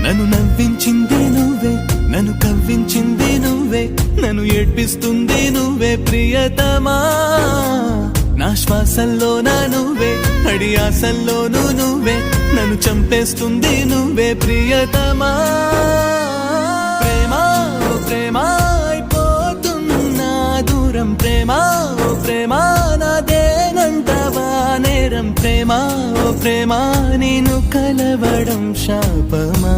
నన్ను నవ్వించింది నువ్వే, నన్ను కవ్వించింది నువ్వే, నన్ను ఏడ్పిస్తుంది నువ్వే ప్రియతమా. నా శ్వాసల్లోనా నువ్వే, అడి ఆశల్లోనూ నువ్వే, నన్ను చంపేస్తుంది నువ్వే ప్రియతమా. ప్రేమా ఓ ప్రేమా అయిపోతున్నా దూరం, ప్రేమా ఓ ప్రేమా నాదేనంటవా నేరం, ప్రేమా ఓ ప్రేమా నిన్ను కలవడం శాపమా.